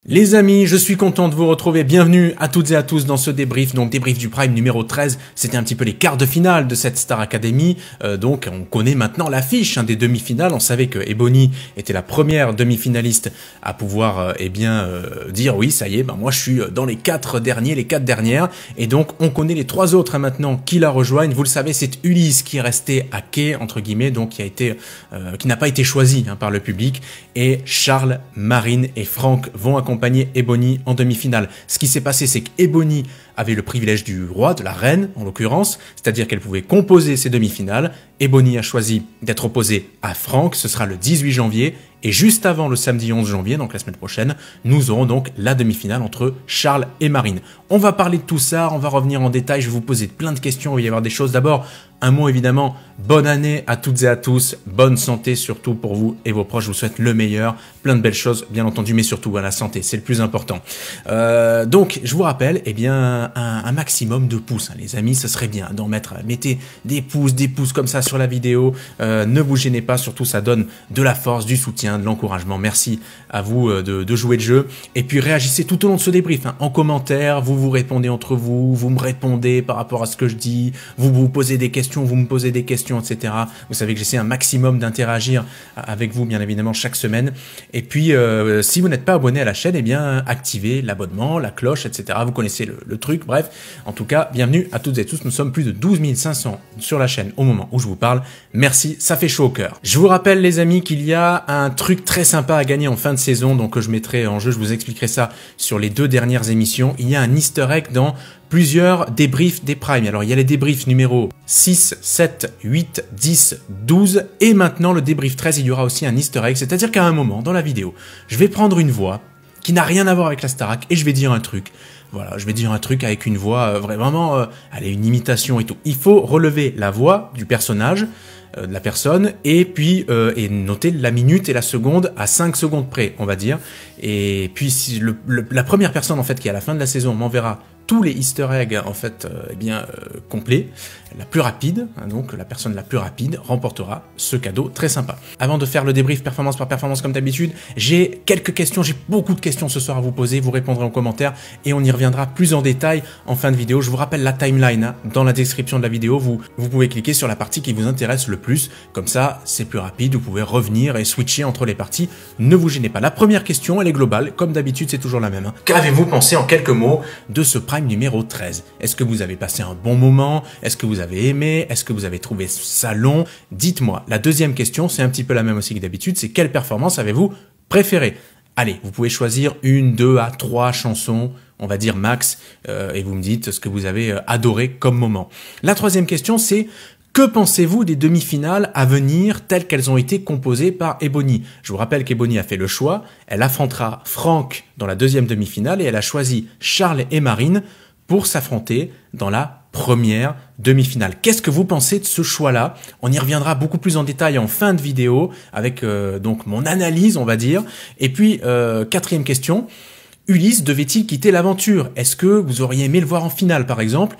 Les amis, je suis content de vous retrouver. Bienvenue à toutes et à tous dans ce débrief, donc débrief du Prime numéro 13. C'était un petit peu les quarts de finale de cette Star Academy. Donc on connaît maintenant l'affiche des demi-finales. On savait que Ebony était la première demi-finaliste à pouvoir dire oui, ça y est, moi je suis dans les quatre dernières. Et donc on connaît les trois autres maintenant qui la rejoignent. Vous le savez, c'est Ulysse qui est resté à quai, entre guillemets, donc qui n'a pas été choisi par le public. Et Charles, Marine et Franck vont accompagner Ebony en demi-finale. Ce qui s'est passé, c'est qu'Ebony avait le privilège du roi, de la reine en l'occurrence, c'est-à-dire qu'elle pouvait composer ses demi-finales. Ebony a choisi d'être opposée à Franck, ce sera le 18 janvier, et juste avant le samedi 11 janvier, donc la semaine prochaine, nous aurons donc la demi-finale entre Charles et Marine. On va parler de tout ça, on va revenir en détail, je vais vous poser plein de questions, il va y avoir des choses. D'abord, un mot évidemment, bonne année à toutes et à tous, bonne santé surtout pour vous et vos proches, je vous souhaite le meilleur, plein de belles choses bien entendu, mais surtout à la santé, c'est le plus important. Donc, je vous rappelle, un maximum de pouces, les amis, ce serait bien d'en mettre, mettez des pouces comme ça sur la vidéo, ne vous gênez pas, surtout ça donne de la force, du soutien, de l'encouragement. Merci à vous de jouer le jeu. Et puis réagissez tout au long de ce débrief, en commentaire, vous répondez entre vous, vous me répondez par rapport à ce que je dis, vous posez des questions, vous me posez des questions, etc. Vous savez que j'essaie un maximum d'interagir avec vous, bien évidemment, chaque semaine. Et puis, si vous n'êtes pas abonné à la chaîne, activez l'abonnement, la cloche, etc. Vous connaissez le truc. Bref, en tout cas, bienvenue à toutes et tous. Nous sommes plus de 12 500 sur la chaîne au moment où je vous parle. Merci, ça fait chaud au cœur. Je vous rappelle, les amis, qu'il y a un truc très sympa à gagner en fin de saison, donc que je mettrai en jeu, je vous expliquerai ça sur les 2 dernières émissions. Il y a un easter egg dans plusieurs débriefs des Primes. Alors il y a les débriefs numéro 6, 7, 8, 10, 12 et maintenant le débrief 13, il y aura aussi un easter egg, c'est-à-dire qu'à un moment dans la vidéo, je vais prendre une voix qui n'a rien à voir avec la Starac et je vais dire un truc. Voilà, je vais dire un truc avec une voix vraiment, allez, une imitation et tout. Il faut relever la voix du personnage, de la personne, et puis et noter la minute et la seconde à 5 secondes près, on va dire. Et puis si la première personne en fait qui à la fin de la saison m'enverra tous les easter eggs en fait complets, la plus rapide, donc la personne la plus rapide remportera ce cadeau très sympa. Avant de faire le débrief performance par performance comme d'habitude, j'ai quelques questions, j'ai beaucoup de questions ce soir à vous poser, vous répondrez en commentaire et on y reviendra plus en détail en fin de vidéo. Je vous rappelle la timeline dans la description de la vidéo, vous pouvez cliquer sur la partie qui vous intéresse le plus, comme ça c'est plus rapide, vous pouvez revenir et switcher entre les parties, ne vous gênez pas. La première question elle est globale, comme d'habitude c'est toujours la même. Qu'avez-vous pensé en quelques mots de ce Prime numéro 13? Est-ce que vous avez passé un bon moment? Est-ce que vous avez aimé? Est-ce que vous avez trouvé ça long? Dites-moi. La deuxième question, c'est un petit peu la même aussi que d'habitude, c'est quelle performance avez-vous préférée? Allez, vous pouvez choisir 1, 2 à 3 chansons, on va dire max, et vous me dites ce que vous avez adoré comme moment. La troisième question, c'est que pensez-vous des demi-finales à venir telles qu'elles ont été composées par Ebony? Je vous rappelle qu'Ebony a fait le choix, elle affrontera Franck dans la deuxième demi-finale et elle a choisi Charles et Marine pour s'affronter dans la première demi-finale. Qu'est-ce que vous pensez de ce choix-là? On y reviendra beaucoup plus en détail en fin de vidéo avec donc mon analyse, on va dire. Et puis, quatrième question, Ulysse devait-il quitter l'aventure? Est-ce que vous auriez aimé le voir en finale, par exemple?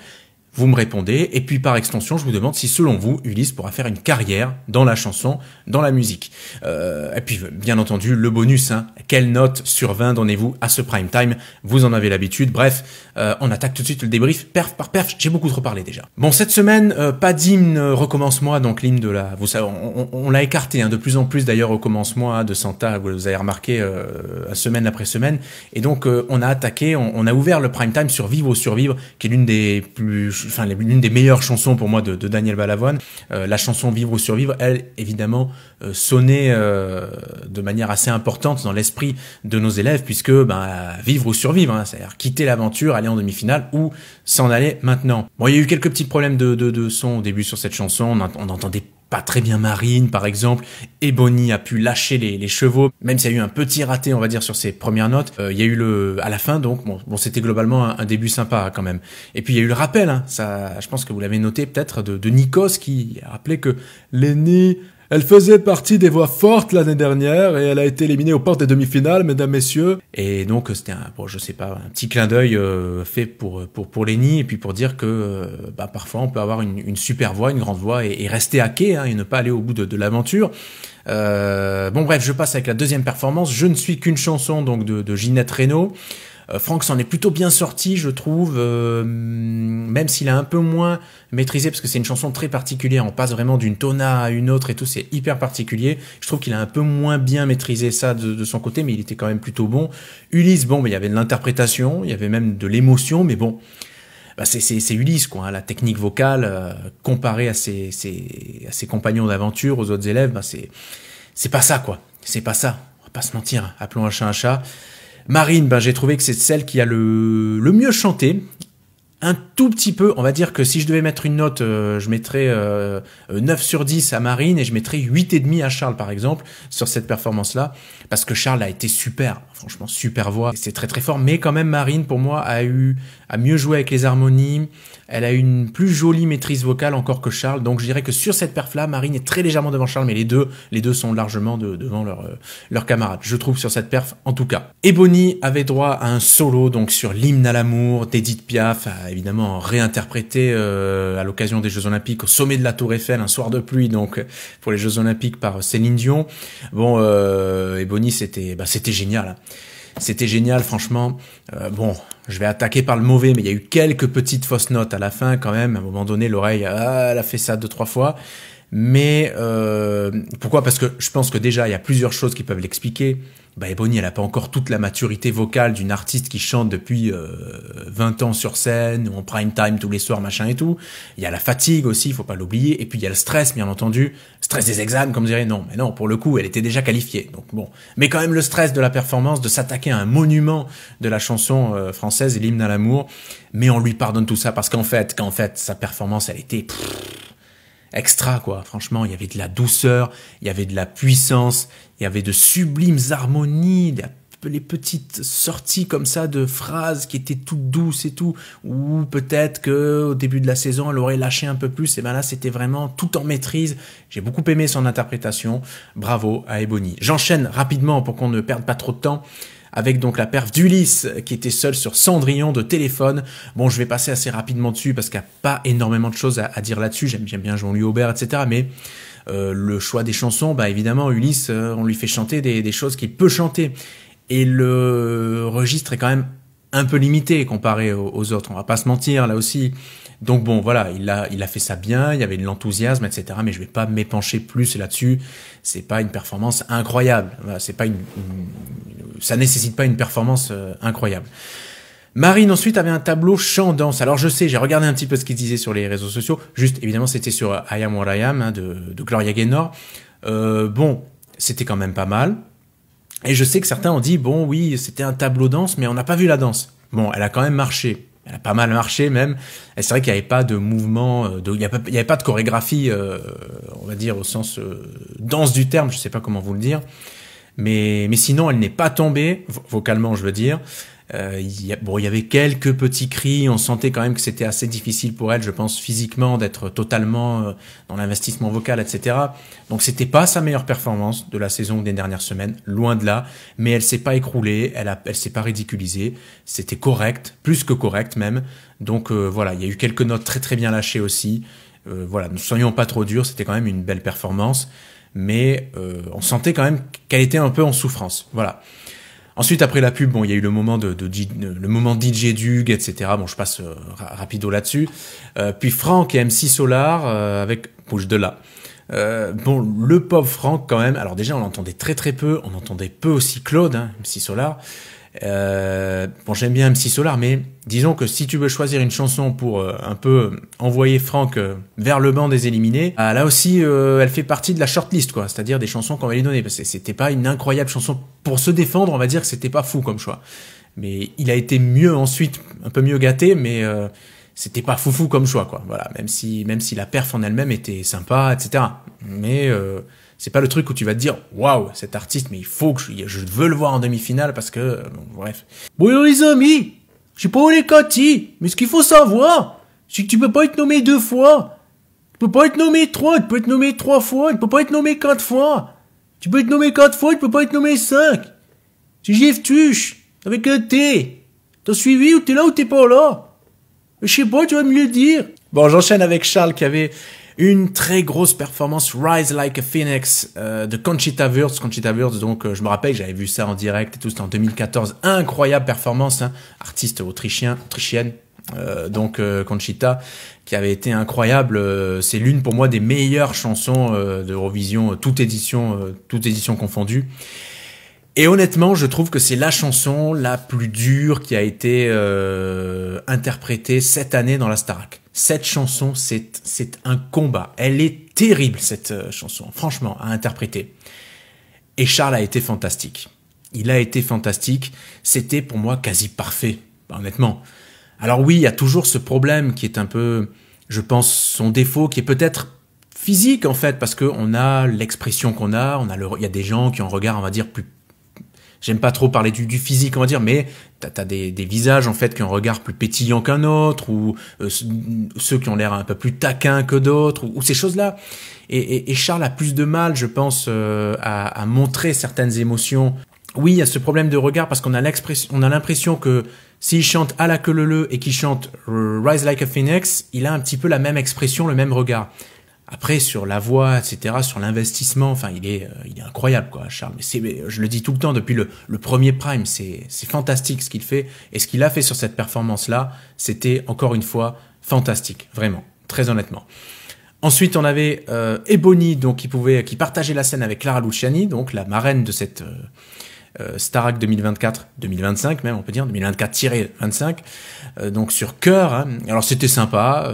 Vous me répondez, et puis par extension, je vous demande si selon vous, Ulysse pourra faire une carrière dans la chanson, dans la musique. Et puis, bien entendu, le bonus, quelle note sur 20 donnez-vous à ce prime time? Vous en avez l'habitude. Bref, on attaque tout de suite le débrief, perf par perf, j'ai beaucoup trop parlé déjà. Bon, cette semaine, pas d'hymne recommence-moi, donc l'hymne de la... Vous savez, on l'a écarté, de plus en plus d'ailleurs, recommence-moi de Santa, vous avez remarqué, semaine après semaine. Et donc, on a attaqué, on a ouvert le prime time sur Vivre ou Survivre, qui est l'une des meilleures chansons pour moi de Daniel Balavoine. La chanson Vivre ou Survivre, elle, évidemment, sonnait de manière assez importante dans l'esprit de nos élèves, puisque vivre ou survivre, c'est-à-dire quitter l'aventure, aller en demi-finale ou s'en aller maintenant. Bon, il y a eu quelques petits problèmes de son au début sur cette chanson, on entendait pas très bien Marine, par exemple. Ebony a pu lâcher les chevaux, même s'il y a eu un petit raté, on va dire, sur ses premières notes. Il y a eu à la fin, donc, bon c'était globalement un début sympa, quand même. Et puis, il y a eu le rappel, ça, je pense que vous l'avez noté, peut-être, de Nikos, qui a rappelé que l'aîné Elle faisait partie des voix fortes l'année dernière et elle a été éliminée aux portes des demi-finales, mesdames, messieurs. Et donc c'était je sais pas, un petit clin d'œil fait pour Lenny et puis pour dire que parfois on peut avoir une super voix, une grande voix et rester à quai et ne pas aller au bout de l'aventure. Bon bref, je passe avec la deuxième performance. Je ne suis qu'une chanson donc de Ginette Renault. Franck s'en est plutôt bien sorti, je trouve, même s'il a un peu moins maîtrisé, parce que c'est une chanson très particulière, on passe vraiment d'une tona à une autre et tout, c'est hyper particulier. Je trouve qu'il a un peu moins bien maîtrisé ça de son côté, mais il était quand même plutôt bon. Ulysse, bon, il y avait de l'interprétation, il y avait même de l'émotion, mais bon, c'est Ulysse, quoi, la technique vocale, comparée à ses compagnons d'aventure, aux autres élèves, c'est pas ça, quoi. C'est pas ça. On va pas se mentir, appelons un chat un chat. Marine, j'ai trouvé que c'est celle qui a le mieux chanté. Un tout petit peu, on va dire que si je devais mettre une note, je mettrais 9 sur 10 à Marine et je mettrais 8,5 à Charles, par exemple, sur cette performance-là. Parce que Charles a été super, franchement, super voix. C'est très très fort, mais quand même Marine, pour moi, a mieux joué avec les harmonies. Elle a une plus jolie maîtrise vocale encore que Charles. Donc je dirais que sur cette perf-là, Marine est très légèrement devant Charles, mais les deux sont largement devant leurs camarades. Je trouve sur cette perf, en tout cas. Ebony avait droit à un solo, donc sur l'hymne à l'amour d'Edith Piaf, évidemment réinterprété à l'occasion des Jeux Olympiques au sommet de la Tour Eiffel, un soir de pluie, donc pour les Jeux Olympiques par Céline Dion. Bon, Ebony, c'était génial. C'était génial, franchement. Je vais attaquer par le mauvais, mais il y a eu quelques petites fausses notes à la fin quand même. À un moment donné, l'oreille, elle a fait ça 2-3 fois. Mais pourquoi? Parce que je pense que déjà, il y a plusieurs choses qui peuvent l'expliquer. Ebony, elle a pas encore toute la maturité vocale d'une artiste qui chante depuis 20 ans sur scène, ou en prime time tous les soirs, machin et tout. Il y a la fatigue aussi, il faut pas l'oublier. Et puis il y a le stress, bien entendu. Stress des examens, comme dirait. Non, mais non, pour le coup, elle était déjà qualifiée. Donc bon. Mais quand même le stress de la performance, de s'attaquer à un monument de la chanson française, l'hymne à l'amour. Mais on lui pardonne tout ça parce qu'en fait, sa performance, elle était extra, quoi. Franchement, il y avait de la douceur, il y avait de la puissance, il y avait de sublimes harmonies, les petites sorties comme ça de phrases qui étaient toutes douces et tout, ou peut-être que au début de la saison, elle aurait lâché un peu plus, et là, c'était vraiment tout en maîtrise. J'ai beaucoup aimé son interprétation. Bravo à Ebony. J'enchaîne rapidement pour qu'on ne perde pas trop de temps avec donc la perf d'Ulysse qui était seule sur Cendrillon de Téléphone. Bon, je vais passer assez rapidement dessus parce qu'il n'y a pas énormément de choses à dire là-dessus. J'aime bien Jean-Louis Aubert, etc. Mais le choix des chansons, évidemment, Ulysse, on lui fait chanter des choses qu'il peut chanter. Et le registre est quand même un peu limité comparé aux autres. On va pas se mentir, là aussi. Donc bon, voilà, il a fait ça bien, il y avait de l'enthousiasme, etc. Mais je vais pas m'épancher plus là-dessus. C'est pas une performance incroyable. Voilà, c'est pas ça nécessite pas une performance incroyable. Marine ensuite avait un tableau chant-danse. Alors je sais, j'ai regardé un petit peu ce qu'il disait sur les réseaux sociaux. Juste, évidemment, c'était sur I Am What I Am de Gloria Gaynor. Bon, c'était quand même pas mal. Et je sais que certains ont dit, bon, oui, c'était un tableau danse, mais on n'a pas vu la danse. Bon, elle a quand même marché. Elle a pas mal marché même. Et c'est vrai qu'il n'y avait pas de mouvement, il n'y avait pas de chorégraphie, on va dire au sens danse du terme, je sais pas comment vous le dire. Mais sinon, elle n'est pas tombée, vocalement je veux dire. Il y avait quelques petits cris, on sentait quand même que c'était assez difficile pour elle, je pense physiquement, d'être totalement dans l'investissement vocal, etc. Donc c'était pas sa meilleure performance de la saison des dernières semaines, loin de là, mais elle s'est pas écroulée, elle s'est pas ridiculisée, c'était correct, plus que correct même. Donc voilà, il y a eu quelques notes très très bien lâchées aussi. Voilà, ne soyons pas trop durs, c'était quand même une belle performance, mais on sentait quand même qu'elle était un peu en souffrance. Voilà. Ensuite, après la pub, bon, il y a eu le moment le moment DJ Dug, etc. Bon, je passe rapido là-dessus. Puis Franck et MC Solar avec Bouge de là. Bon, le pauvre Franck quand même. Alors déjà, on l'entendait très très peu. On entendait peu aussi Claude, MC Solar. Bon, j'aime bien MC Solar, mais disons que si tu veux choisir une chanson pour un peu envoyer Franck vers le banc des éliminés, là aussi elle fait partie de la shortlist, quoi, c'est-à-dire des chansons qu'on va lui donner, parce que c'était pas une incroyable chanson pour se défendre, on va dire que c'était pas fou comme choix, mais il a été mieux ensuite, un peu mieux gâté, mais c'était pas foufou comme choix, quoi. Voilà, même si la perf en elle-même était sympa, etc. Mais c'est pas le truc où tu vas te dire waouh, cet artiste, mais il faut que je veux le voir en demi-finale parce que bon, bref. Bon les amis, je sais pas où les Cathy, mais ce qu'il faut savoir, c'est que tu peux pas être nommé 2 fois. peux pas être nommé 3, tu peux être nommé 3 fois, tu peux pas être nommé 4 fois. Tu peux être nommé 4 fois, tu peux pas être nommé 5. C'est Jeff Tuche, avec un T. T'as suivi ou t'es là ou t'es pas là? Je sais pas, tu vas me le dire. Bon, j'enchaîne avec Charles qui avait une très grosse performance Rise Like a Phoenix de Conchita Wurst. Conchita Wurst, donc je me rappelle que j'avais vu ça en direct et tout, c'était en 2014. Incroyable performance, hein, artiste autrichienne. Conchita, qui avait été incroyable. C'est l'une pour moi des meilleures chansons d'Eurovision, toute édition confondue. Et honnêtement, je trouve que c'est la chanson la plus dure qui a été interprétée cette année dans la Starac. Cette chanson, c'est un combat. Elle est terrible, cette chanson, franchement, à interpréter. Et Charles a été fantastique. Il a été fantastique. C'était pour moi quasi parfait, honnêtement. Alors oui, il y a toujours ce problème qui est un peu, je pense, son défaut, qui est peut-être physique en fait, parce que on a l'expression qu'on a, il y a des gens qui ont un regard, on va dire, plus, j'aime pas trop parler du physique, on va dire, mais t'as des visages en fait qui ont un regard plus pétillant qu'un autre, ou ceux qui ont l'air un peu plus taquins que d'autres, ou ces choses-là. Et Charles a plus de mal, je pense, à montrer certaines émotions. Oui, il y a ce problème de regard parce qu'on a l'impression que s'il chante à la queue leu et qu'il chante Rise Like a Phoenix, il a un petit peu la même expression, le même regard. Après, sur la voix, etc., sur l'investissement, enfin, il est incroyable, quoi, Charles. Mais je le dis tout le temps, depuis le premier Prime, c'est fantastique ce qu'il fait. Et ce qu'il a fait sur cette performance-là, c'était, encore une fois, fantastique. Vraiment. Très honnêtement. Ensuite, on avait Ebony, donc, qui partageait la scène avec Clara Luciani, donc, la marraine de cette Starac 2024-2025 même, on peut dire, 2024-25, donc sur Cœur, hein. Alors c'était sympa,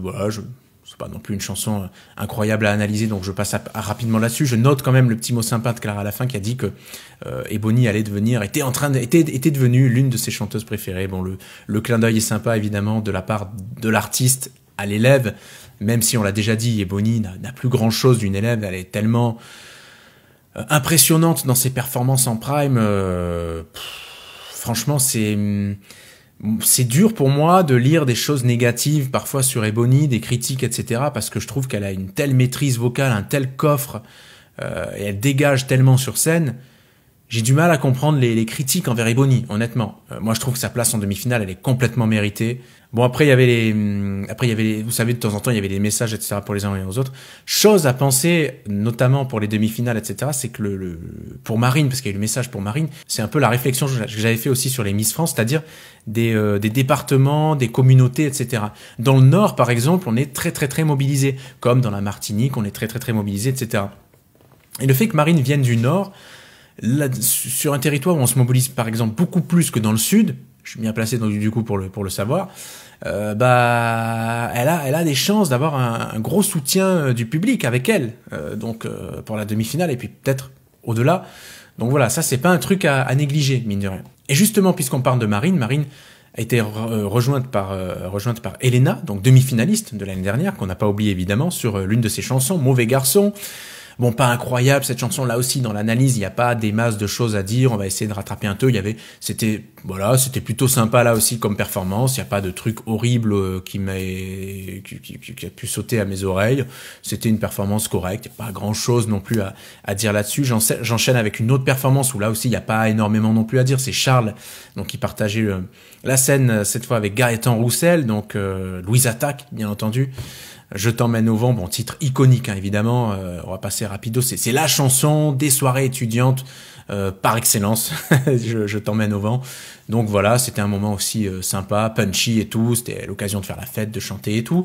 voilà, c'est pas non plus une chanson incroyable à analyser, donc je passe rapidement là-dessus. Je note quand même le petit mot sympa de Clara à la fin qui a dit que Ebony était devenue l'une de ses chanteuses préférées. Bon, le clin d'œil est sympa évidemment de la part de l'artiste à l'élève, même si on l'a déjà dit, Ebony n'a plus grand-chose d'une élève, elle est tellement impressionnante dans ses performances en prime. Franchement, c'est dur pour moi de lire des choses négatives parfois sur Ebony, des critiques, etc. parce que je trouve qu'elle a une telle maîtrise vocale, un tel coffre, et elle dégage tellement sur scène. J'ai du mal à comprendre les critiques envers Ebony, honnêtement. Moi, je trouve que sa place en demi-finale, elle est complètement méritée. Bon, après, il y avait vous savez, de temps en temps, il y avait des messages, etc. pour les uns et les autres. Chose à penser, notamment pour les demi-finales, etc., c'est que pour Marine, parce qu'il y a eu le message pour Marine, c'est un peu la réflexion que j'avais fait aussi sur les Miss France, c'est-à-dire des départements, des communautés, etc. Dans le Nord, par exemple, on est très, très, très mobilisé. Comme dans la Martinique, on est très, très, très mobilisé, etc. Et le fait que Marine vienne du Nord, là, sur un territoire où on se mobilise par exemple beaucoup plus que dans le sud, je suis bien placé donc, du coup pour le savoir, elle a des chances d'avoir un gros soutien du public avec elle, pour la demi-finale et puis peut-être au-delà. Donc voilà, ça c'est pas un truc à négliger, mine de rien. Et justement, puisqu'on parle de Marine a été rejointe par Elena, donc demi-finaliste de l'année dernière, qu'on n'a pas oublié évidemment, sur l'une de ses chansons, Mauvais Garçon. Bon, pas incroyable cette chanson là aussi, dans l'analyse, il n'y a pas des masses de choses à dire, on va essayer de rattraper un peu, c'était plutôt sympa là aussi comme performance, il n'y a pas de truc horrible qui a pu sauter à mes oreilles, c'était une performance correcte, il n'y a pas grand chose non plus à dire là-dessus. J'enchaîne avec une autre performance où là aussi il n'y a pas énormément non plus à dire, c'est Charles, donc qui partageait la scène cette fois avec Gaëtan Roussel, donc Louise Attaque bien entendu. Je t'emmène au vent, bon titre iconique hein, évidemment, on va passer rapido, c'est la chanson des soirées étudiantes par excellence, je t'emmène au vent. Donc voilà, c'était un moment aussi sympa, punchy et tout, c'était l'occasion de faire la fête, de chanter et tout.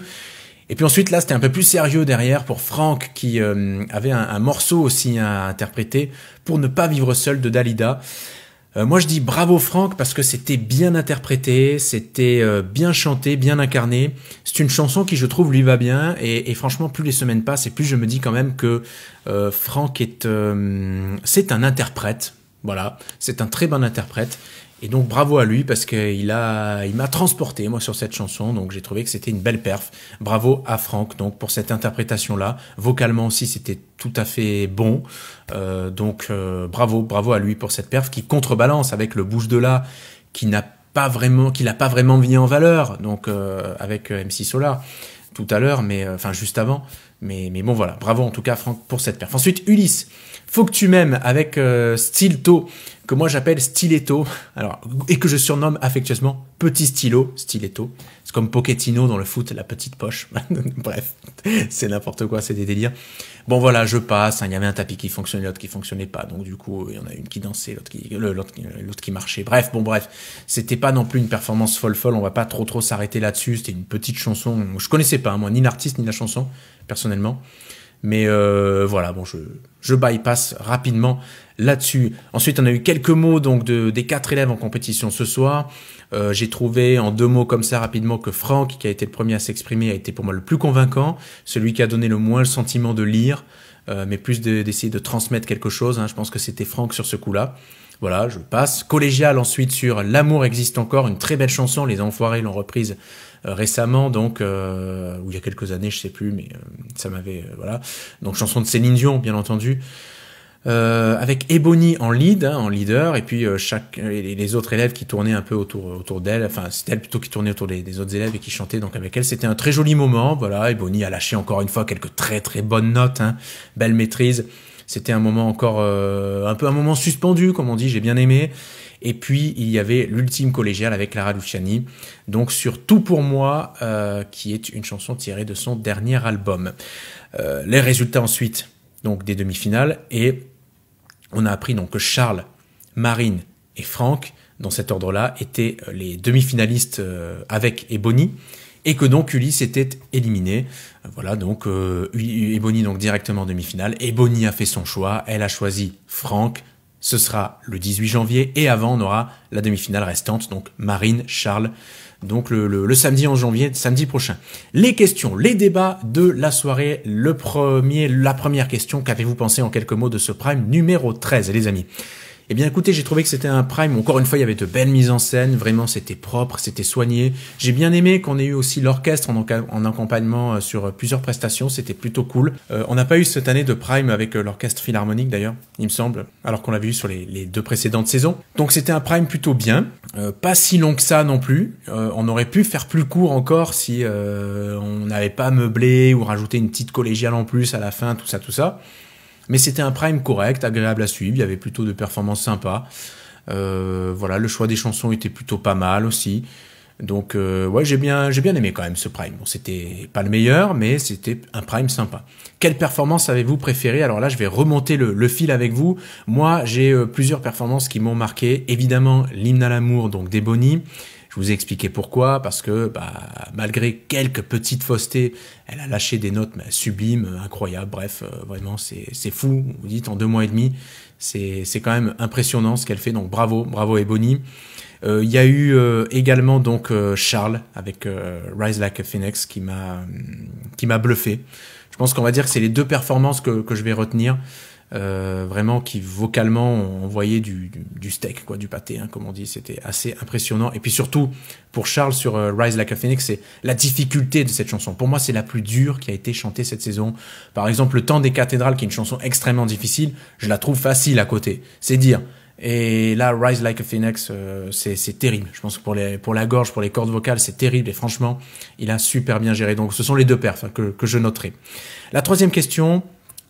Et puis ensuite là, c'était un peu plus sérieux derrière pour Franck qui avait un morceau aussi à interpréter, Pour ne pas vivre seul de Dalida. Moi je dis bravo Franck parce que c'était bien interprété, c'était bien chanté, bien incarné. C'est une chanson qui je trouve lui va bien et franchement plus les semaines passent et plus je me dis quand même que Franck c'est un interprète, voilà, c'est un très bon interprète. Et donc bravo à lui parce qu'il m'a transporté moi sur cette chanson, donc j'ai trouvé que c'était une belle perf. Bravo à Franck donc pour cette interprétation là. Vocalement aussi c'était tout à fait bon, bravo à lui pour cette perf qui contrebalance avec le Bouge de là qui l'a pas vraiment mis en valeur, donc avec MC Solar. tout à l'heure, mais enfin juste avant. Mais bon voilà, bravo en tout cas Franck pour cette perf. Ensuite Ulysse, Faut que tu m'aimes avec Stilto, que moi j'appelle Stiletto, alors, et que je surnomme affectueusement Petit Stylo, Stiletto. C'est comme Pochettino dans le foot, la petite poche. Bref, c'est n'importe quoi, c'est des délires. Bon voilà, je passe, hein, il y avait un tapis qui fonctionnait, l'autre qui fonctionnait pas, donc du coup il y en a une qui dansait, l'autre qui marchait. Bref, c'était pas non plus une performance folle, on va pas trop s'arrêter là-dessus, c'était une petite chanson, je connaissais pas, moi, ni l'artiste ni la chanson, personnellement. Mais voilà, bon, je bypass rapidement là-dessus. Ensuite, on a eu quelques mots donc des 4 élèves en compétition ce soir. J'ai trouvé en 2 mots comme ça rapidement que Franck, qui a été le premier à s'exprimer, a été pour moi le plus convaincant, celui qui a donné le moins le sentiment de lire, mais plus d'essayer de transmettre quelque chose. Hein. Je pense que c'était Franck sur ce coup-là. Voilà, je passe. Collégial ensuite sur L'amour existe encore, une très belle chanson. Les Enfoirés l'ont reprise récemment, donc ou il y a quelques années, je sais plus, mais ça m'avait voilà. Donc chanson de Céline Dion, bien entendu. Avec Ebony en lead, hein, en leader, et puis les autres élèves qui tournaient un peu autour d'elle, enfin c'était elle plutôt qui tournait autour des autres élèves et qui chantait donc avec elle. C'était un très joli moment, voilà. Ebony a lâché encore une fois quelques très très bonnes notes, hein, belle maîtrise. C'était un moment encore un peu un moment suspendu, comme on dit, j'ai bien aimé. Et puis il y avait l'ultime collégiale avec Clara Luciani, donc sur Tout pour moi, qui est une chanson tirée de son dernier album. Les résultats ensuite, donc des demi-finales, et on a appris donc que Charles, Marine et Franck, dans cet ordre-là, étaient les demi-finalistes avec Ebony, et que donc Ulysse était éliminé. Voilà, donc Ebony donc directement en demi-finale. Ebony a fait son choix, elle a choisi Franck. Ce sera le 18 janvier, et avant on aura la demi-finale restante, donc Marine, Charles, donc le samedi 11 janvier, samedi prochain. Les questions, les débats de la soirée. La première question, qu'avez-vous pensé en quelques mots de ce Prime numéro 13, les amis? Eh bien écoutez, j'ai trouvé que c'était un Prime, encore une fois il y avait de belles mises en scène, vraiment c'était propre, c'était soigné. J'ai bien aimé qu'on ait eu aussi l'orchestre en accompagnement sur plusieurs prestations, c'était plutôt cool. On n'a pas eu cette année de Prime avec l'orchestre philharmonique d'ailleurs, il me semble, alors qu'on l'avait eu sur les 2 précédentes saisons. Donc c'était un Prime plutôt bien, pas si long que ça non plus. On aurait pu faire plus court encore si on n'avait pas meublé ou rajouté une petite collégiale en plus à la fin, tout ça. Mais c'était un Prime correct, agréable à suivre, il y avait plutôt de performances sympas. Voilà, le choix des chansons était plutôt pas mal aussi. Donc ouais, j'ai bien aimé quand même ce Prime. Bon, c'était pas le meilleur, mais c'était un Prime sympa. Quelle performance avez-vous préférée? Alors là, je vais remonter le fil avec vous. Moi, j'ai plusieurs performances qui m'ont marqué. Évidemment, l'hymne à l'amour, donc d'Ebony. Je vous ai expliqué pourquoi, parce que malgré quelques petites faussetés, elle a lâché des notes sublimes, incroyables. Bref, vraiment, c'est fou. Vous dites en 2 mois et demi, c'est quand même impressionnant ce qu'elle fait. Donc bravo Ebony. Il y a eu également donc Charles avec Rise Like a Phoenix qui m'a bluffé. Je pense qu'on va dire que c'est les 2 performances que je vais retenir. Vraiment qui vocalement ont envoyé du steak, quoi, du pâté, hein, comme on dit. C'était assez impressionnant. Et puis surtout pour Charles sur Rise Like a Phoenix, c'est la difficulté de cette chanson. Pour moi, c'est la plus dure qui a été chantée cette saison. Par exemple, Le Temps des cathédrales, qui est une chanson extrêmement difficile, je la trouve facile à côté. C'est dire. Et là, Rise Like a Phoenix, c'est terrible. Je pense que pour la gorge, pour les cordes vocales, c'est terrible. Et franchement, il a super bien géré. Donc, ce sont les 2 perfs que je noterai. La troisième question.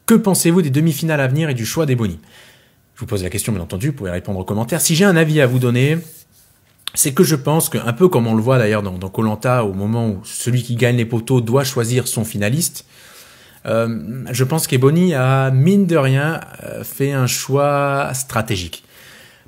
Que pensez-vous des demi-finales à venir et du choix d'Ebony? Je vous pose la question, bien entendu, vous pouvez répondre en commentaire. Si j'ai un avis à vous donner, c'est que je pense que, un peu comme on le voit d'ailleurs dans Koh-Lanta, au moment où celui qui gagne les poteaux doit choisir son finaliste, je pense qu'Ebony a, mine de rien, fait un choix stratégique.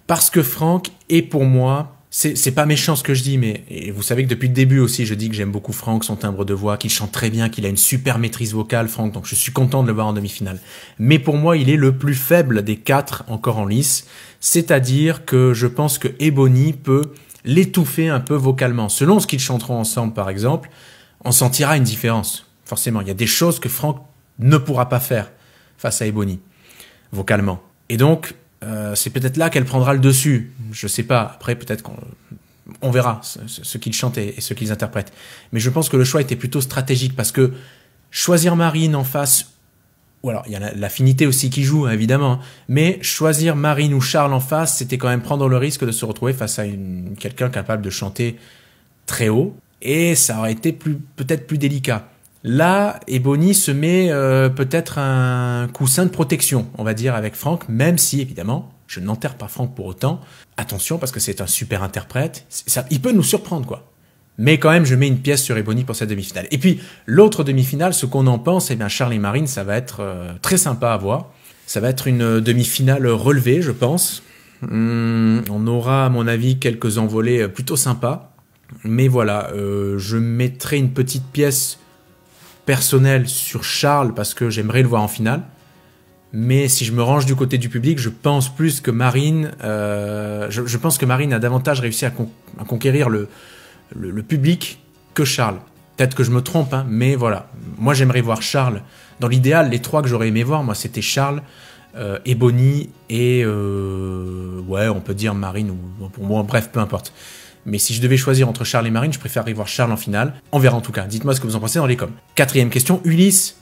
Parce que Franck est pour moi... C'est pas méchant ce que je dis, mais et vous savez que depuis le début aussi, je dis que j'aime beaucoup Franck, son timbre de voix, qu'il chante très bien, qu'il a une super maîtrise vocale, Franck, donc je suis content de le voir en demi-finale. Mais pour moi, il est le plus faible des 4 encore en lice, c'est-à-dire que je pense que Ebony peut l'étouffer un peu vocalement. Selon ce qu'ils chanteront ensemble, par exemple, on sentira une différence. Forcément, il y a des choses que Franck ne pourra pas faire face à Ebony, vocalement. Et donc... c'est peut-être là qu'elle prendra le dessus. Je sais pas. Après, peut-être qu'on verra ce qu'ils chantent et ce qu'ils interprètent. Mais je pense que le choix était plutôt stratégique parce que choisir Marine en face, ou alors il y a l'affinité aussi qui joue, évidemment, mais choisir Marine ou Charles en face, c'était quand même prendre le risque de se retrouver face à quelqu'un capable de chanter très haut et ça aurait été peut-être plus délicat. Là, Ebony se met peut-être un coussin de protection, on va dire, avec Franck, même si, évidemment, je n'enterre pas Franck pour autant. Attention, parce que c'est un super interprète. Il peut nous surprendre, quoi. Mais quand même, je mets une pièce sur Ebony pour cette demi-finale. Et puis, l'autre demi-finale, ce qu'on en pense, eh bien, Charles et Marine, ça va être très sympa à voir. Ça va être une demi-finale relevée, je pense. On aura, à mon avis, quelques envolées plutôt sympas. Mais voilà, je mettrai une petite pièce personnelle sur Charles parce que j'aimerais le voir en finale. Mais si je me range du côté du public, je pense plus que Marine... je pense que Marine a davantage réussi à conquérir le public que Charles. Peut-être que je me trompe, hein, mais voilà. Moi, j'aimerais voir Charles. Dans l'idéal, les trois que j'aurais aimé voir, moi, c'était Charles, Ebony et... ouais, on peut dire Marine, ou pour moi, bref, peu importe. Mais si je devais choisir entre Charles et Marine, je préférerais voir Charles en finale. On verra en tout cas. Dites-moi ce que vous en pensez dans les coms. 4e question, Ulysse.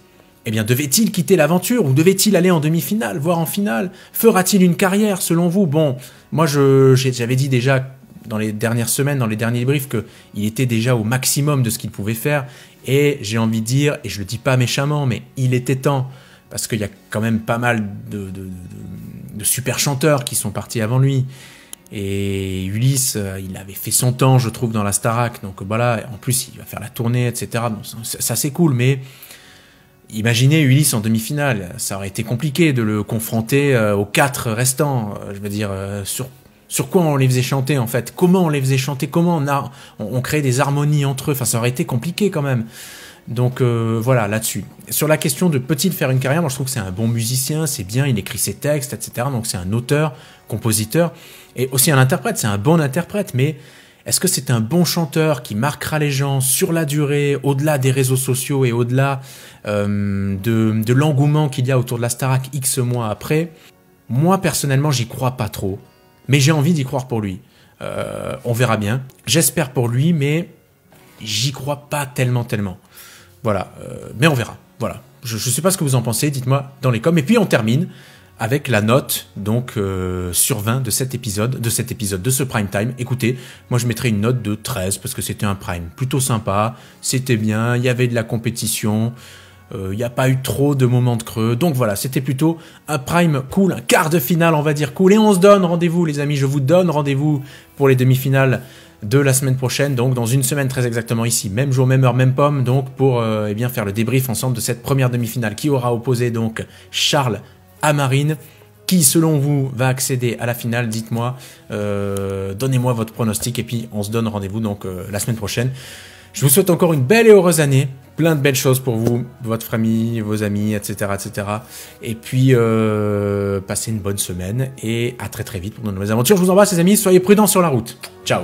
Eh bien, devait-il quitter l'aventure ou devait-il aller en demi-finale, voire en finale? Fera-t-il une carrière, selon vous? Bon, moi, j'avais dit déjà dans les dernières semaines, dans les derniers briefs, qu'il était déjà au maximum de ce qu'il pouvait faire. Et j'ai envie de dire, et je le dis pas méchamment, mais il était temps, parce qu'il y a quand même pas mal de super chanteurs qui sont partis avant lui. Et Ulysse, il avait fait son temps, je trouve, dans la Starac. Donc voilà, en plus, il va faire la tournée, etc. Bon, ça c'est cool, mais... Imaginez Ulysse en demi-finale, ça aurait été compliqué de le confronter aux 4 restants. Je veux dire, sur quoi on les faisait chanter en fait? Comment on les faisait chanter? Comment on créait des harmonies entre eux? Enfin, ça aurait été compliqué quand même. Donc voilà, là-dessus. Sur la question de peut-il faire une carrière, moi je trouve que c'est un bon musicien, c'est bien, il écrit ses textes, etc. Donc c'est un auteur, compositeur, et aussi un interprète, c'est un bon interprète, mais... Est-ce que c'est un bon chanteur qui marquera les gens sur la durée, au-delà des réseaux sociaux et au-delà de l'engouement qu'il y a autour de la Starac X mois après? Moi, personnellement, j'y crois pas trop. Mais j'ai envie d'y croire pour lui. On verra bien. J'espère pour lui, mais j'y crois pas tellement. Voilà. Mais on verra. Voilà. Je sais pas ce que vous en pensez. Dites-moi dans les coms. Et puis, on termine avec la note donc sur 20 de cet épisode, de ce prime time. Écoutez, moi je mettrais une note de 13 parce que c'était un prime plutôt sympa, c'était bien, il y avait de la compétition, il n'y a pas eu trop de moments de creux, donc voilà, c'était plutôt un prime cool, un quart de finale on va dire cool, et on se donne rendez-vous les amis, je vous donne rendez-vous pour les demi-finales de la semaine prochaine, donc dans une semaine très exactement ici, même jour, même heure, même pomme, donc pour eh bien faire le débrief ensemble de cette première demi-finale qui aura opposé donc Charles à Marine. Qui, selon vous, va accéder à la finale? Dites-moi, donnez-moi votre pronostic et puis on se donne rendez-vous donc la semaine prochaine. Je vous souhaite encore une belle et heureuse année, plein de belles choses pour vous, votre famille, vos amis, etc. etc. Et puis, passez une bonne semaine et à très très vite pour de nouvelles aventures. Je vous embrasse les amis, soyez prudents sur la route. Ciao.